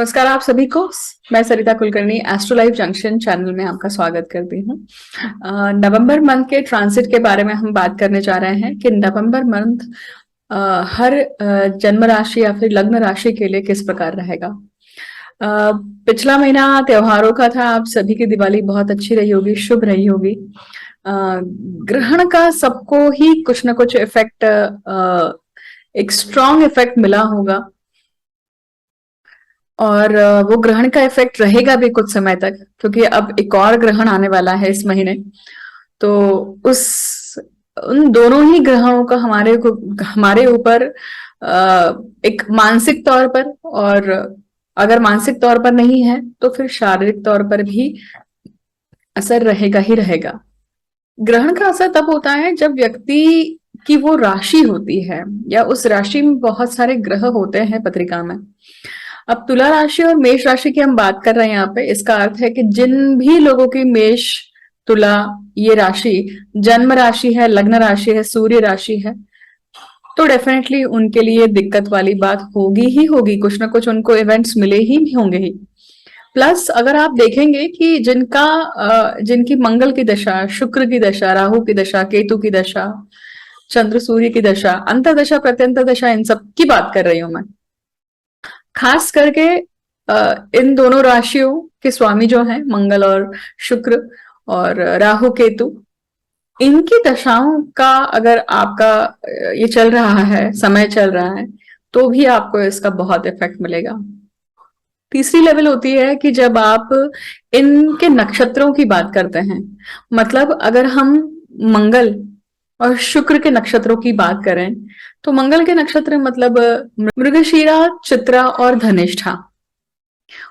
नमस्कार आप सभी को। मैं Sarita Kulkarni astro life junction channel में आपका स्वागत करती हूँ। नवंबर मंथ के ट्रांसिट के बारे में हम बात करने जा रहे हैं कि नवंबर मंथ हर जन्म राशि या फिर लग्न राशि के लिए किस प्रकार रहेगा। पिछला महीना त्योहारों का था। आप सभी की दिवाली बहुत अच्छी रही होगी, शुभ रही होगी। ग्रहण का सबको ही कुछ ना कुछ इफेक्ट, एक स्ट्रॉन्ग इफेक्ट मिला होगा और वो ग्रहण का इफेक्ट रहेगा भी कुछ समय तक, क्योंकि अब एक और ग्रहण आने वाला है इस महीने। तो उस उन दोनों ही ग्रहों का हमारे ऊपर एक मानसिक तौर पर, और अगर मानसिक तौर पर नहीं है तो फिर शारीरिक तौर पर भी असर रहेगा ही रहेगा। ग्रहण का असर तब होता है जब व्यक्ति की वो राशि होती है या उस राशि में बहुत सारे ग्रह होते हैं पत्रिका में। अब तुला राशि और मेष राशि की हम बात कर रहे हैं यहाँ पे। इसका अर्थ है कि जिन भी लोगों की मेष, तुला ये राशि जन्म राशि है, लग्न राशि है, सूर्य राशि है, तो डेफिनेटली उनके लिए दिक्कत वाली बात होगी ही होगी। कुछ ना कुछ उनको इवेंट्स मिले ही होंगे ही। प्लस अगर आप देखेंगे कि जिनकी मंगल की दशा, शुक्र की दशा, राहु की दशा, केतु की दशा, चंद्र सूर्य की दशा, अंतर्दशा प्रत्यंतर दशा, इन सब की बात कर रही हूं मैं। खास करके इन दोनों राशियों के स्वामी जो हैं मंगल और शुक्र और राहु केतु, इनकी दशाओं का अगर आपका ये चल रहा है, समय चल रहा है, तो भी आपको इसका बहुत इफेक्ट मिलेगा। तीसरी लेवल होती है कि जब आप इनके नक्षत्रों की बात करते हैं, मतलब अगर हम मंगल और शुक्र के नक्षत्रों की बात करें तो मंगल के नक्षत्र मतलब मृगशीरा, चित्रा और धनिष्ठा।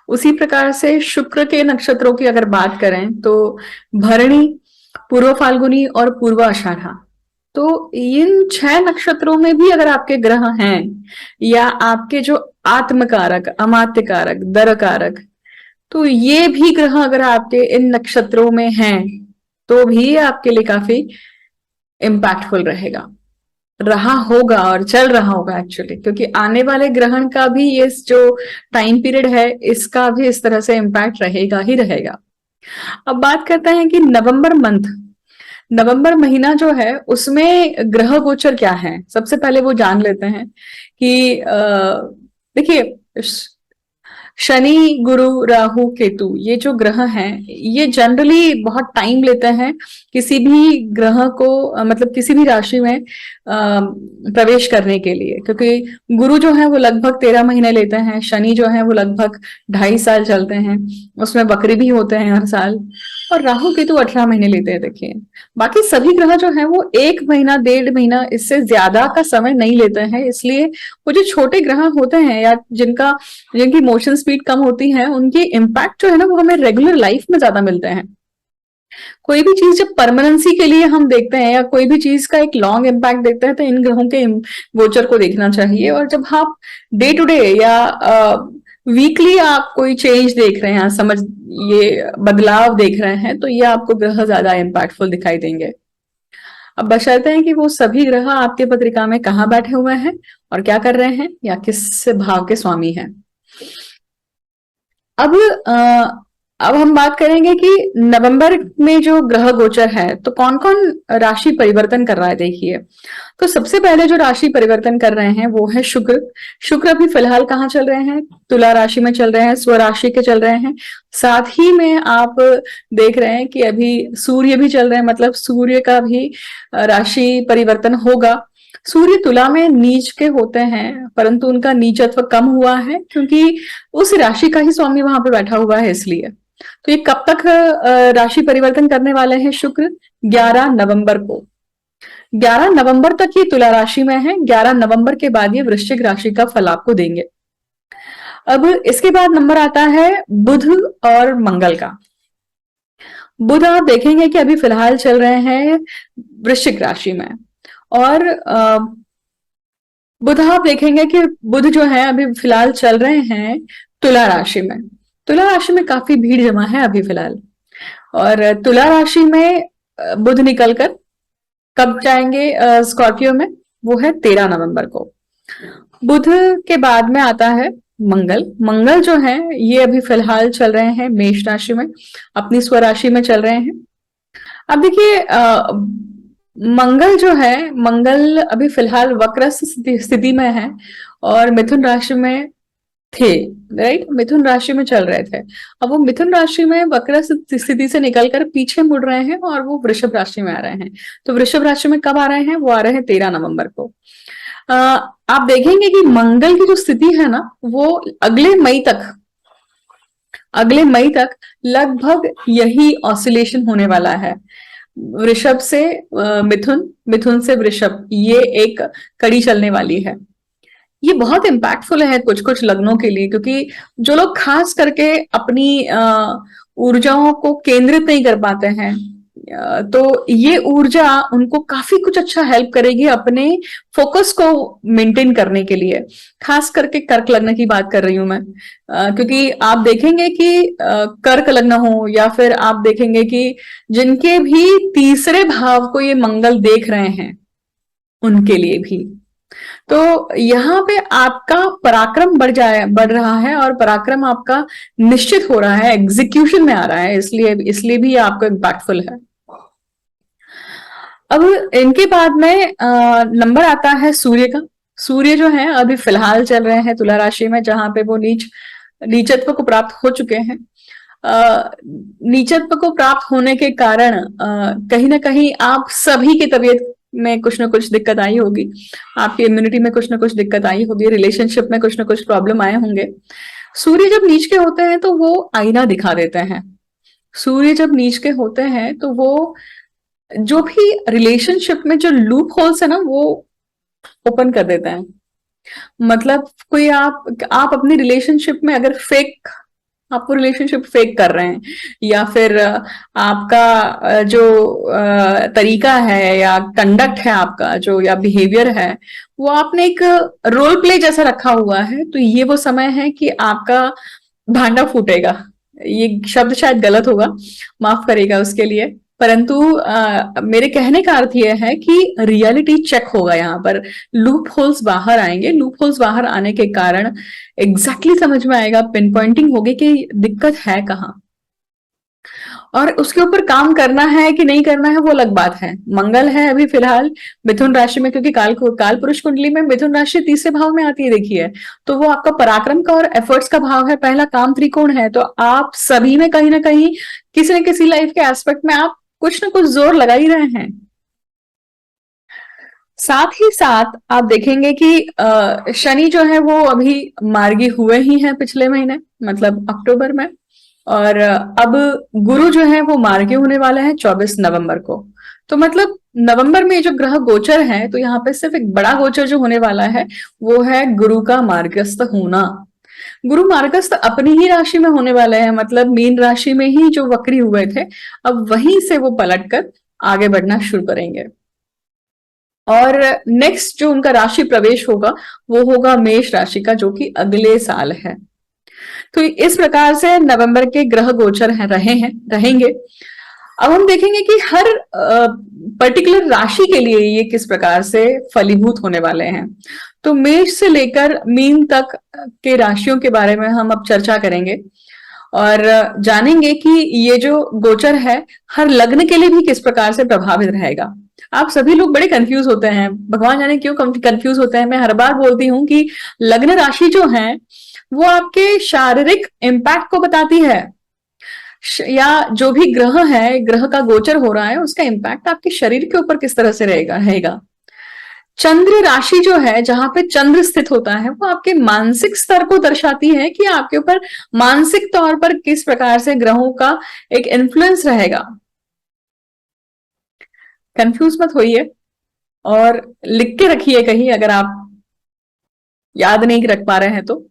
उसी प्रकार से शुक्र के नक्षत्रों की अगर बात करें तो भरणी, पूर्व फाल्गुनी और पूर्व आषाढ़ा। तो इन 6 नक्षत्रों में भी अगर आपके ग्रह हैं या आपके जो आत्मकारक, अमात्य कारक, दर कारक, तो ये भी ग्रह अगर आपके इन नक्षत्रों में हैं तो भी आपके लिए काफी इम्पैक्टफुल रहा होगा और चल रहा होगा एक्चुअली, क्योंकि आने वाले ग्रहण का भी ये जो टाइम पीरियड है इसका भी इस तरह से इम्पैक्ट रहेगा ही रहेगा। अब बात करते हैं कि नवंबर मंथ, नवंबर महीना जो है उसमें ग्रह गोचर क्या है। सबसे पहले वो जान लेते हैं कि देखिए, शनि, गुरु, राहु, केतु ये जो ग्रह हैं ये जनरली बहुत टाइम लेते हैं किसी भी ग्रह को मतलब किसी भी राशि में प्रवेश करने के लिए, क्योंकि गुरु जो है वो लगभग 13 महीने लेते हैं, शनि जो है वो लगभग 2.5 साल चलते हैं, उसमें वक्री भी होते हैं हर साल, और राहु केतु 18 महीने लेते हैं। देखिए बाकी सभी ग्रह जो है वो 1 महीना, 1.5 महीना, इससे ज्यादा का समय नहीं लेते हैं। इसलिए वो जो छोटे ग्रह होते हैं या जिनकी मोशन स्पीड कम होती है, उनकी इम्पैक्ट जो है ना वो हमें रेगुलर लाइफ में ज्यादा मिलते हैं। कोई भी चीज जब परमानेंसी के लिए हम देखते हैं या कोई भी चीज का एक लॉन्ग इम्पैक्ट देखते हैं तो इन ग्रहों के गोचर को देखना चाहिए। और जब आप डे टू डे या वीकली आप कोई चेंज देख रहे हैं, ये बदलाव देख रहे हैं, तो ये आपको ग्रह ज्यादा इम्पैक्टफुल दिखाई देंगे। अब बशर्ते हैं कि वो सभी ग्रह आपके पत्रिका में कहाँ बैठे हुए हैं और क्या कर रहे हैं या किस भाव के स्वामी हैं। अब अब हम बात करेंगे कि नवंबर में जो ग्रह गोचर है तो कौन कौन राशि परिवर्तन कर रहा है। देखिए, तो सबसे पहले जो राशि परिवर्तन कर रहे हैं वो है शुक्र। शुक्र अभी फिलहाल कहाँ चल रहे हैं? तुला राशि में चल रहे हैं, स्वराशि के चल रहे हैं। साथ ही में आप देख रहे हैं कि अभी सूर्य भी चल रहे हैं, मतलब सूर्य का भी राशि परिवर्तन होगा। सूर्य तुला में नीच के होते हैं, परंतु उनका नीचत्व कम हुआ है क्योंकि उस राशि का ही स्वामी वहां पे बैठा हुआ है। इसलिए तो ये कब तक राशि परिवर्तन करने वाले हैं शुक्र? 11 नवंबर को। 11 नवंबर तक ये तुला राशि में है। 11 नवंबर के बाद ये वृश्चिक राशि का फल आपको देंगे। अब इसके बाद नंबर आता है बुध और मंगल का। बुध आप देखेंगे कि अभी फिलहाल चल रहे हैं वृश्चिक राशि में, और बुध आप देखेंगे कि बुध जो है अभी फिलहाल चल रहे हैं तुला राशि में। तुला राशि में काफी भीड़ जमा है अभी फिलहाल, और तुला राशि में बुध निकलकर कब जाएंगे स्कॉर्पियो में? वो है 13 नवंबर को। बुध के बाद में आता है मंगल मंगल जो है ये अभी फिलहाल चल रहे हैं मेष राशि में, अपनी स्वराशि में चल रहे हैं। अब देखिए मंगल जो है, मंगल अभी फिलहाल वक्र स्थिति में है और मिथुन राशि में थे, राइट, मिथुन राशि में चल रहे थे। अब वो मिथुन राशि में वक्र स्थिति से निकलकर पीछे मुड़ रहे हैं और वो वृषभ राशि में आ रहे हैं। तो वृषभ राशि में कब आ रहे हैं? वो आ रहे हैं 13 नवंबर को। आप देखेंगे कि मंगल की जो स्थिति है ना, वो अगले मई तक लगभग यही ऑसिलेशन होने वाला है। वृषभ से मिथुन, मिथुन से वृषभ, ये एक कड़ी चलने वाली है। ये बहुत इम्पैक्टफुल है कुछ कुछ लग्नों के लिए, क्योंकि जो लोग खास करके अपनी ऊर्जाओं को केंद्रित नहीं कर पाते हैं, तो ये ऊर्जा उनको काफी कुछ अच्छा हेल्प करेगी अपने फोकस को मेंटेन करने के लिए। खास करके कर्क लग्न की बात कर रही हूं मैं, क्योंकि आप देखेंगे कि कर्क लग्न हो या फिर आप देखेंगे कि जिनके भी तीसरे भाव को ये मंगल देख रहे हैं, उनके लिए भी तो यहाँ पे आपका पराक्रम बढ़ रहा है और पराक्रम आपका निश्चित हो रहा है, एग्जीक्यूशन में आ रहा है, इसलिए इसलिए भी आपको इम्पैक्टफुल है। अब इनके बाद में नंबर आता है सूर्य का। सूर्य जो है अभी फिलहाल चल रहे हैं तुला राशि में, जहां पे वो नीचत्व को प्राप्त हो चुके हैं। नीचत्व को प्राप्त होने के कारण कहीं ना कहीं आप सभी की तबीयत में कुछ ना कुछ दिक्कत आई होगी, आपकी इम्यूनिटी में कुछ ना कुछ दिक्कत आई होगी, रिलेशनशिप में कुछ ना कुछ प्रॉब्लम आए होंगे। सूर्य जब नीच के होते हैं तो वो आईना दिखा देते हैं। सूर्य जब नीच के होते हैं तो वो जो भी रिलेशनशिप में जो लूप होल्स है ना, वो ओपन कर देते हैं। मतलब कोई आप अपनी रिलेशनशिप में अगर आपको रिलेशनशिप फेक कर रहे हैं, या फिर आपका जो तरीका है या कंडक्ट है आपका जो, या बिहेवियर है, वो आपने एक रोल प्ले जैसा रखा हुआ है, तो ये वो समय है कि आपका भांडा फूटेगा। ये शब्द शायद गलत होगा, माफ करेगा उसके लिए, परंतु मेरे कहने का अर्थ यह है कि रियलिटी चेक होगा यहाँ पर। लूप होल्स बाहर आएंगे, लूप होल्स बाहर आने के कारण एग्जैक्टली समझ में आएगा, पिन पॉइंटिंग होगी कि दिक्कत है कहाँ, और उसके ऊपर काम करना है कि नहीं करना है वो अलग बात है। मंगल है अभी फिलहाल मिथुन राशि में, क्योंकि काल पुरुष कुंडली में मिथुन राशि तीसरे भाव में आती है, देखिए, तो वो आपका पराक्रम का और एफर्ट्स का भाव है, पहला काम त्रिकोण है। तो आप सभी में कहीं ना कहीं किसी न किसी लाइफ के एस्पेक्ट में आप कुछ ना कुछ जोर लगा ही रहे हैं। साथ ही साथ आप देखेंगे कि शनि जो है वो अभी मार्गी हुए ही हैं पिछले महीने, मतलब अक्टूबर में, और अब गुरु जो है वो मार्गी होने वाले हैं 24 नवंबर को। तो मतलब नवंबर में जो ग्रह गोचर है, तो यहाँ पे सिर्फ एक बड़ा गोचर जो होने वाला है वो है गुरु का मार्गस्थ होना। गुरु मार्गस्थ अपनी ही राशि में होने वाले हैं, मतलब मीन राशि में ही जो वक्री हुए थे, अब वहीं से वो पलटकर आगे बढ़ना शुरू करेंगे। और नेक्स्ट जो उनका राशि प्रवेश होगा वो होगा मेष राशि का, जो कि अगले साल है। तो इस प्रकार से नवंबर के ग्रह गोचर रहेंगे। अब हम देखेंगे कि हर पर्टिकुलर राशि के लिए ये किस प्रकार से फलीभूत होने वाले हैं। तो मेष से लेकर मीन तक के राशियों के बारे में हम अब चर्चा करेंगे और जानेंगे कि ये जो गोचर है हर लग्न के लिए भी किस प्रकार से प्रभावित रहेगा। आप सभी लोग बड़े कंफ्यूज होते हैं, भगवान जाने क्यों कंफ्यूज होते हैं। मैं हर बार बोलती हूँ कि लग्न राशि जो है वो आपके शारीरिक इम्पैक्ट को बताती है, या जो भी ग्रह है, ग्रह का गोचर हो रहा है, उसका इम्पैक्ट आपके शरीर के ऊपर किस तरह से रहेगा। चंद्र राशि जो है, जहां पे चंद्र स्थित होता है, वो आपके मानसिक स्तर को दर्शाती है कि आपके ऊपर मानसिक तौर पर किस प्रकार से ग्रहों का एक इन्फ्लुएंस रहेगा। कंफ्यूज मत होइए और लिख के रखिए कहीं, अगर आप याद नहीं रख पा रहे हैं तो।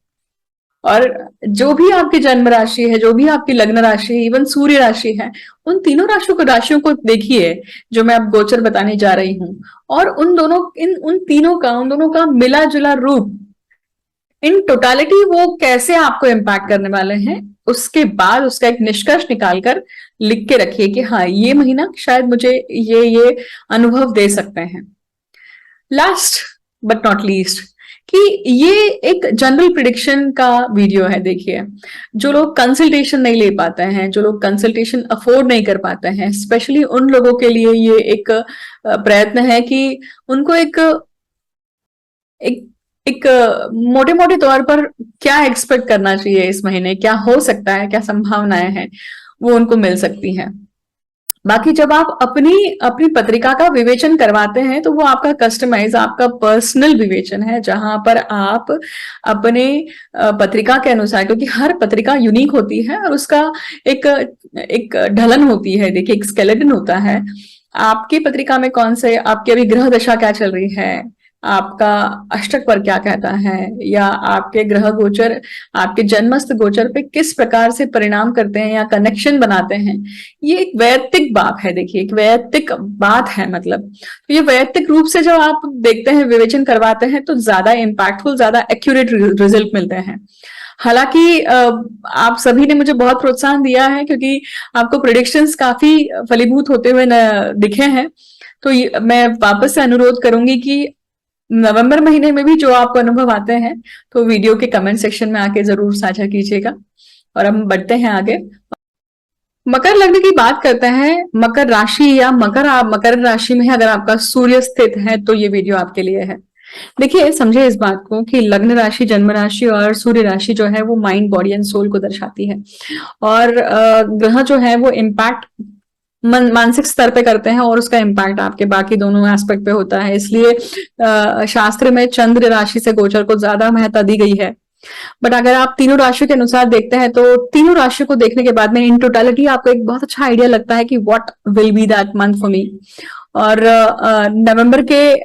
और जो भी आपकी जन्म राशि है, जो भी आपकी लग्न राशि है, इवन सूर्य राशि है, उन तीनों राशियों को देखिए जो मैं अब गोचर बताने जा रही हूं, और उन दोनों का मिला जुला रूप, इन टोटालिटी वो कैसे आपको इम्पैक्ट करने वाले हैं, उसके बाद उसका एक निष्कर्ष निकालकर लिख के रखिए कि हाँ, ये महीना शायद मुझे ये अनुभव दे सकते हैं। लास्ट बट नॉट लीस्ट, कि ये एक जनरल प्रिडिक्शन का वीडियो है। देखिए, जो लोग कंसल्टेशन नहीं ले पाते हैं, जो लोग कंसल्टेशन अफोर्ड नहीं कर पाते हैं, स्पेशली उन लोगों के लिए ये एक प्रयत्न है कि उनको एक एक एक मोटे मोटे तौर पर क्या एक्सपेक्ट करना चाहिए इस महीने, क्या हो सकता है, क्या संभावनाएं हैं, वो उनको मिल सकती हैं। बाकी जब आप अपनी अपनी पत्रिका का विवेचन करवाते हैं तो वो आपका कस्टमाइज, आपका पर्सनल विवेचन है, जहां पर आप अपने पत्रिका के अनुसार, क्योंकि हर पत्रिका यूनिक होती है और उसका एक एक ढलन होती है। देखिए, एक स्केलेटन होता है। आपकी पत्रिका में कौन से, आपकी अभी ग्रह दशा क्या चल रही है, आपका अष्टक पर क्या कहता है, या आपके ग्रह गोचर आपके जन्मस्थ गोचर पे किस प्रकार से परिणाम करते हैं या कनेक्शन बनाते हैं, ये एक वैयक्तिक बात है। देखिए, एक वैयक्तिक बात है। मतलब तो ये वैयक्तिक रूप से जब आप देखते हैं, विवेचन करवाते हैं, तो ज्यादा इम्पैक्टफुल, ज्यादा एक्यूरेट रिजल्ट मिलते हैं। हालांकि आप सभी ने मुझे बहुत प्रोत्साहन दिया है, क्योंकि आपको प्रिडिक्शंस काफी फलीभूत होते हुए दिखे हैं। तो मैं वापस से अनुरोध करूंगी कि नवंबर महीने में भी जो आपको अनुभव आते हैं, तो वीडियो के कमेंट सेक्शन में आके जरूर साझा कीजिएगा। और हम बढ़ते हैं आगे। मकर लग्न की बात करते हैं। मकर राशि या मकर राशि में अगर आपका सूर्य स्थित है तो ये वीडियो आपके लिए है। देखिए, समझे इस बात को कि लग्न राशि, जन्म राशि और सूर्य राशि जो है वो माइंड, बॉडी एंड सोल को दर्शाती है। और ग्रह जो है वो इम्पैक्ट मानसिक स्तर पे करते हैं और उसका इम्पैक्ट आपके बाकी दोनों एस्पेक्ट पे होता है। इसलिए शास्त्र में चंद्र राशि से गोचर को ज्यादा महत्ता दी गई है। बट अगर आप तीनों राशियों के अनुसार देखते हैं तो तीनों राशियों को देखने के बाद में इन टोटलिटी आपको एक बहुत अच्छा आइडिया लगता है कि what will be that month for me. और नवंबर के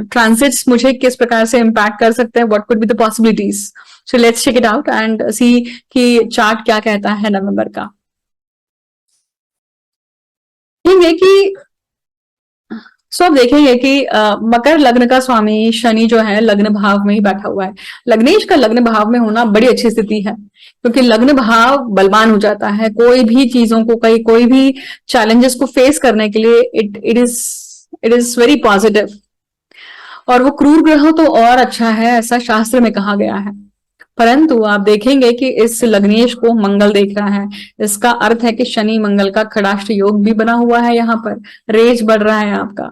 ट्रांजिट्स मुझे किस प्रकार से इम्पैक्ट कर सकते हैं, what could be the possibilities. So let's check it out and see कि चार्ट क्या कहता है नवंबर का। देखेंगे कि आप देखेंगे कि मकर लग्न का स्वामी शनि जो है लग्न भाव में ही बैठा हुआ है। लग्नेश का लग्न भाव में होना बड़ी अच्छी स्थिति है, क्योंकि लग्न भाव बलवान हो जाता है। कोई भी चीजों को, कोई भी चैलेंजेस को फेस करने के लिए इट इज वेरी पॉजिटिव। और वो क्रूर ग्रह तो और अच्छा है, ऐसा शास्त्र में कहा गया है। परंतु आप देखेंगे कि इस लग्नेश को मंगल देख रहा है। इसका अर्थ है कि शनि मंगल का खड़ाष्ट योग भी बना हुआ है। यहाँ पर रेज बढ़ रहा है आपका।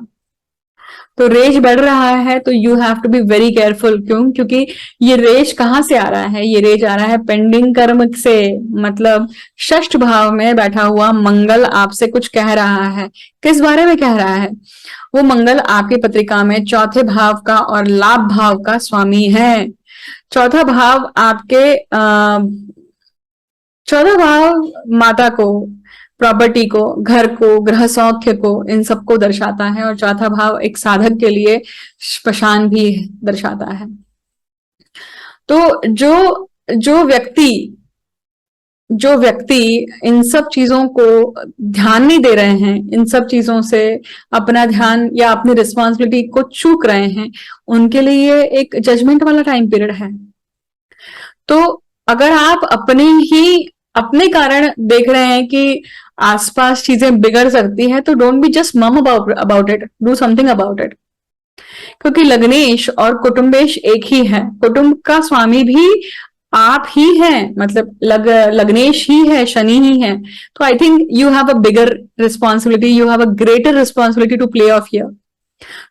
तो रेज बढ़ रहा है तो you have to be very careful. क्यों? क्योंकि ये रेज कहाँ से आ रहा है? ये रेज आ रहा है पेंडिंग कर्म से। मतलब षष्ठ भाव में बैठा हुआ मंगल आपसे कुछ कह रहा है। किस बारे में कह रहा है? वो मंगल आपकी पत्रिका में चौथे भाव का और लाभ भाव का स्वामी है। चौथा भाव आपके चौथा भाव माता को, प्रॉपर्टी को, घर को, गृह सौख्य को, इन सबको दर्शाता है। और चौथा भाव एक साधक के लिए श्मशान भी दर्शाता है। तो जो व्यक्ति इन सब चीजों को ध्यान नहीं दे रहे हैं, इन सब चीजों से अपना ध्यान या अपनी रिस्पॉन्सिबिलिटी को चूक रहे हैं, उनके लिए एक जजमेंट वाला टाइम पीरियड है। तो अगर आप अपने कारण देख रहे हैं कि आसपास चीजें बिगड़ सकती हैं, तो डोंट बी जस्ट मम about it, do something about it. क्योंकि लग्नेश और कुटुंबेश एक ही है। कुटुंब का स्वामी भी आप ही हैं, मतलब लग्नेश ही है, शनि ही है। तो I think you have a bigger responsibility, you have a greater responsibility to play off here.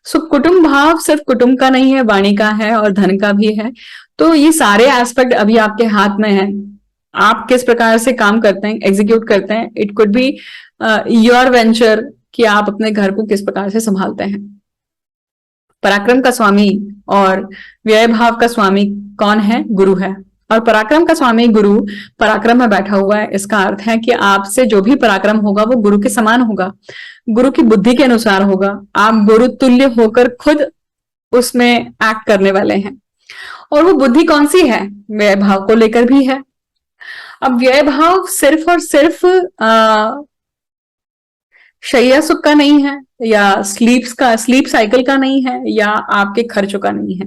So कुटुंब भाव सिर्फ कुटुंब का नहीं है, वाणी का है और धन का भी है। तो ये सारे एस्पेक्ट अभी आपके हाथ में है। आप किस प्रकार से काम करते हैं, एग्जीक्यूट करते हैं। It could be your venture कि आप अपने घर को किस प्रकार से संभालते हैं। पराक्रम का स्वामी और व्यय भाव का स्वामी कौन है? गुरु है। और पराक्रम का स्वामी गुरु पराक्रम में बैठा हुआ है। इसका अर्थ है कि आपसे जो भी पराक्रम होगा वो गुरु के समान होगा, गुरु की बुद्धि के अनुसार होगा। आप गुरु तुल्य होकर खुद उसमें एक्ट करने वाले हैं। और वो बुद्धि कौन सी है? व्यय भाव को लेकर भी है। अब व्यय भाव सिर्फ और सिर्फ शैया सुख का नहीं है, या स्लीप साइकिल का नहीं है, या आपके खर्चों का नहीं है।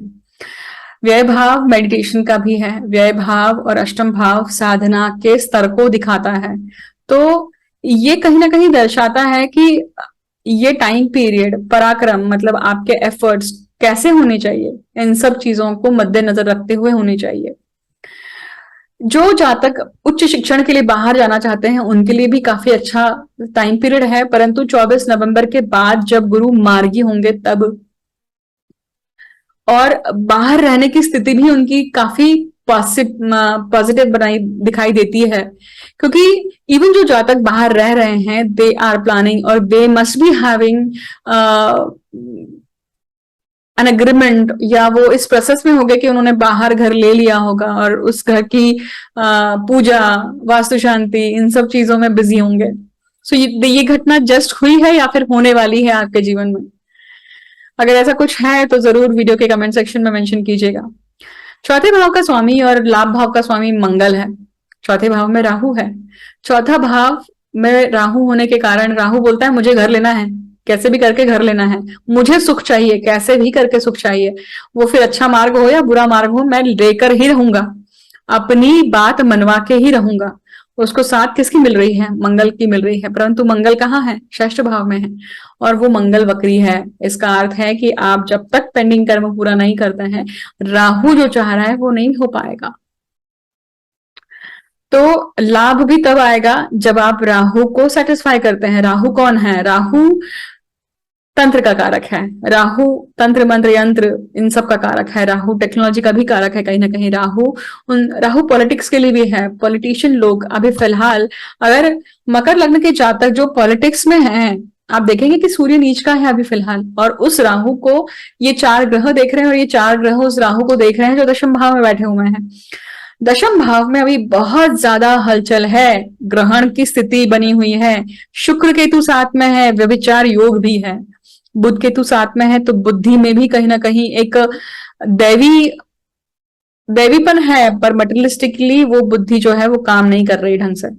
व्यय भाव मेडिटेशन का भी है। व्यय भाव और अष्टम भाव साधना के स्तर को दिखाता है। तो ये कहीं ना कहीं दर्शाता है कि ये टाइम पीरियड पराक्रम, मतलब आपके एफर्ट्स कैसे होनी चाहिए, इन सब चीजों को मद्देनजर रखते हुए होनी चाहिए। जो जातक उच्च शिक्षण के लिए बाहर जाना चाहते हैं उनके लिए भी काफी अच्छा टाइम पीरियड है, परंतु 24 नवंबर के बाद जब गुरु मार्गी होंगे तब, और बाहर रहने की स्थिति भी उनकी काफी पॉजिटिव बनाई दिखाई देती है, क्योंकि इवन जो जातक बाहर रह रहे हैं दे आर प्लानिंग और they must be having an agreement, या वो इस प्रोसेस में होंगे कि उन्होंने बाहर घर ले लिया होगा और उस घर की पूजा, वास्तु शांति, इन सब चीजों में बिजी होंगे। सो ये घटना जस्ट हुई है या फिर होने वाली है आपके जीवन में? अगर ऐसा कुछ है तो जरूर वीडियो के कमेंट सेक्शन में मेंशन कीजिएगा। चौथे भाव का स्वामी और लाभ भाव का स्वामी मंगल है। चौथे भाव में राहु है। चौथा भाव में राहु होने के कारण राहु बोलता है मुझे घर लेना है, कैसे भी करके घर लेना है, मुझे सुख चाहिए, कैसे भी करके सुख चाहिए, वो फिर अच्छा मार्ग हो या बुरा मार्ग हो, मैं लेकर ही रहूंगा, अपनी बात मनवा के ही रहूंगा। उसको साथ किसकी मिल रही है? मंगल की मिल रही है, परंतु मंगल कहाँ है? षष्ठ भाव में है और वो मंगल वक्री है। इसका अर्थ है कि आप जब तक पेंडिंग कर्म पूरा नहीं करते हैं, राहु जो चाह रहा है वो नहीं हो पाएगा। तो लाभ भी तब आएगा जब आप राहु को सेटिस्फाई करते हैं। राहु कौन है? राहु तंत्र का कारक है। राहु तंत्र मंत्र यंत्र इन सब का कारक है। राहु टेक्नोलॉजी का भी कारक है कहीं ना कहीं। राहु पॉलिटिक्स के लिए भी है। पॉलिटिशियन लोग अभी फिलहाल, अगर मकर लग्न के जातक जो पॉलिटिक्स में हैं, आप देखेंगे कि सूर्य नीच का है अभी फिलहाल, और उस राहु को ये 4 ग्रह देख रहे हैं, और ये 4 ग्रह उस राहु को देख रहे हैं जो दशम भाव में बैठे हुए हैं। दशम भाव में अभी बहुत ज्यादा हलचल है, ग्रहण की स्थिति बनी हुई है, शुक्र केतु साथ में है, व्यभिचार योग भी है, बुध केतु साथ में है, तो बुद्धि में भी कहीं ना कहीं एक दैवीपन है, पर मटेरियलिस्टिकली वो बुद्धि जो है वो काम नहीं कर रही ढंग से।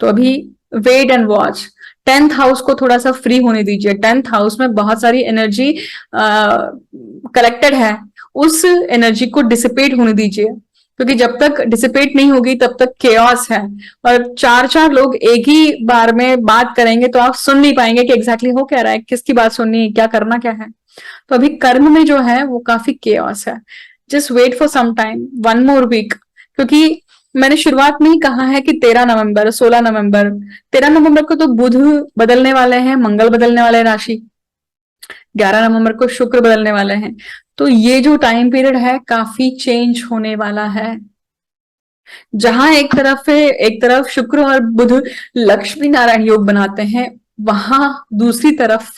तो अभी wait and watch. 10th house को थोड़ा सा फ्री होने दीजिए। 10th हाउस में बहुत सारी एनर्जी कलेक्टेड है, उस एनर्जी को डिसिपेट होने दीजिए, क्योंकि जब तक डिसिपेट नहीं होगी तब तक केओस है, और 4 लोग एक ही बार में बात करेंगे तो आप सुन नहीं पाएंगे कि एग्जैक्टली हो क्या रहा है, किसकी बात सुननी है, क्या करना क्या है। तो अभी कर्म में जो है वो काफी केओस है। Just wait for some time, 1 more week, क्योंकि मैंने शुरुआत में ही कहा है कि 13 नवंबर, 16 नवंबर, 13 नवंबर को तो बुध बदलने वाले हैं, मंगल बदलने वाले हैं राशि, 11 नवंबर को शुक्र बदलने वाले हैं। तो ये जो टाइम पीरियड है काफी चेंज होने वाला है। जहां एक तरफ शुक्र और बुध लक्ष्मी नारायण योग बनाते हैं, वहां दूसरी तरफ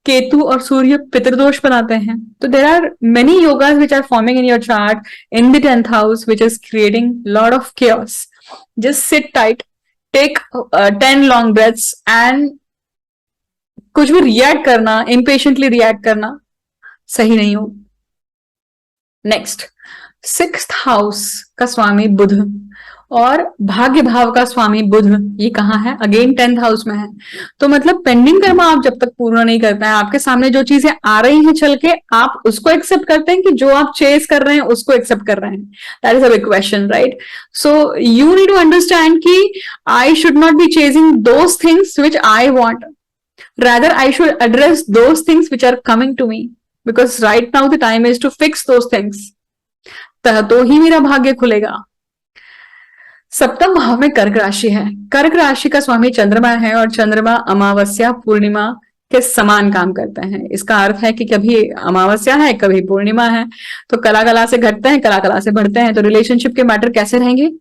केतु और सूर्य पितृदोष बनाते हैं। तो there are many yogas which are forming in your chart in the 10th house which is creating lot of chaos. Just sit tight, take 10 long breaths and कुछ भी रिएक्ट करना, इम्पेशेंटली रिएक्ट करना सही नहीं हो। नेक्स्ट, 6th हाउस का स्वामी बुध और भाग्य भाव का स्वामी बुध, ये कहाँ है? अगेन 10th हाउस में है। तो मतलब पेंडिंग कर्म आप जब तक पूरा नहीं करते हैं, आपके सामने जो चीजें आ रही हैं चल के, आप उसको एक्सेप्ट करते हैं कि जो आप चेस कर रहे हैं उसको एक्सेप्ट कर रहे हैं? That is a big question, right? So you need to understand कि I should not be chasing those things which I want, rather I should address those things which are coming to me, because right now the time is to fix those things. तो ही मेरा भाग्य खुलेगा। 7th भाव में कर्क राशि है। कर्क राशि का स्वामी चंद्रमा है, और चंद्रमा अमावस्या पूर्णिमा के समान काम करते हैं। इसका अर्थ है कि कभी अमावस्या है, कभी पूर्णिमा है, तो कला कला से घटते हैं, कला कला से बढ़ते हैं। तो रिलेशनशिप के मैटर कैसे रहेंगे?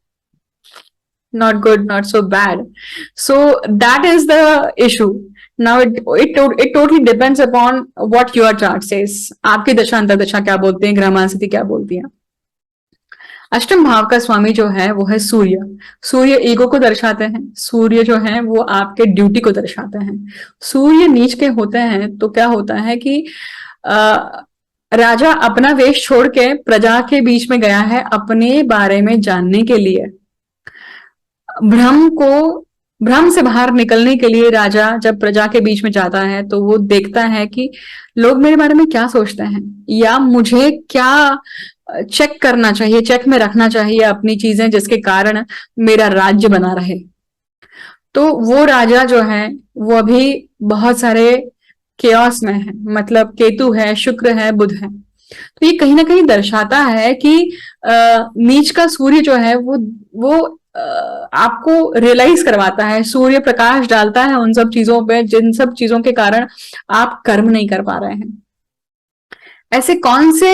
Not good, not so bad. So that is the issue. Now it totally depends upon what your chart says. आपकी दशा अंतर दशा क्या बोलते हैं, ग्रहमान स्थिति क्या बोलती है। 8th भाव का स्वामी जो है वो है सूर्य। सूर्य ईगो को दर्शाते हैं। सूर्य जो है वो आपके ड्यूटी को दर्शाते हैं। सूर्य नीच के होते हैं तो क्या होता है कि राजा अपना वेश छोड़ के प्रजा के बीच में गया है अपने बारे में जानने के लिए। भ्रम से बाहर निकलने के लिए राजा जब प्रजा के बीच में जाता है तो वो देखता है कि लोग मेरे बारे में क्या सोचते हैं, या मुझे क्या चेक करना चाहिए, चेक में रखना चाहिए अपनी चीजें, जिसके कारण मेरा राज्य बना रहे। तो वो राजा जो है वो अभी बहुत सारे केओस में है, मतलब केतु है, शुक्र है, बुध है। तो ये कहीं ना कहीं दर्शाता है कि नीच का सूर्य जो है वो आपको रियलाइज करवाता है, सूर्य प्रकाश डालता है उन सब चीजों पे जिन सब चीजों के कारण आप कर्म नहीं कर पा रहे हैं। ऐसे कौन से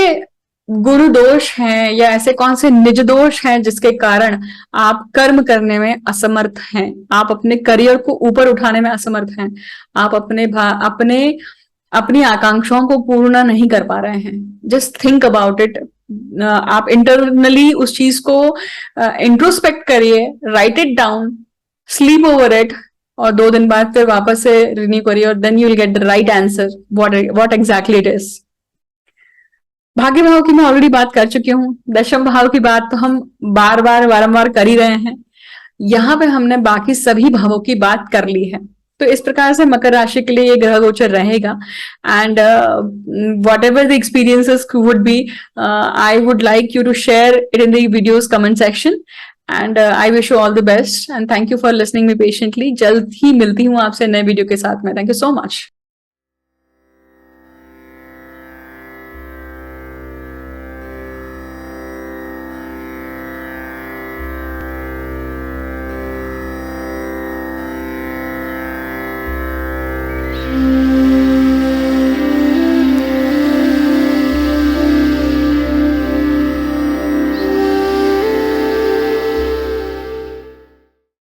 गुरु दोष हैं या ऐसे कौन से निज दोष हैं जिसके कारण आप कर्म करने में असमर्थ हैं, आप अपने करियर को ऊपर उठाने में असमर्थ हैं, आप अपने अपनी आकांक्षाओं को पूर्ण नहीं कर पा रहे हैं। Just think about it. आप इंटरनली उस चीज को इंट्रोस्पेक्ट करिए, right it down, sleep over it, और 2 दिन बाद फिर वापस से रिन्यू करिए, और then you will get the right answer what exactly it is. भाग्य भाव की मैं ऑलरेडी बात कर चुकी हूँ। दशम भाव की बात तो हम बार बार बारंबार कर ही रहे हैं। यहाँ पे हमने बाकी सभी भावों की बात कर ली है। तो इस प्रकार से मकर राशि के लिए ये ग्रह गोचर रहेगा। And whatever the experiences would be, I would like you to share it in the videos comment section. And I wish you all the best and thank you for listening me patiently. जल्द ही मिलती हूँ आपसे नए video के साथ में। Thank you so much.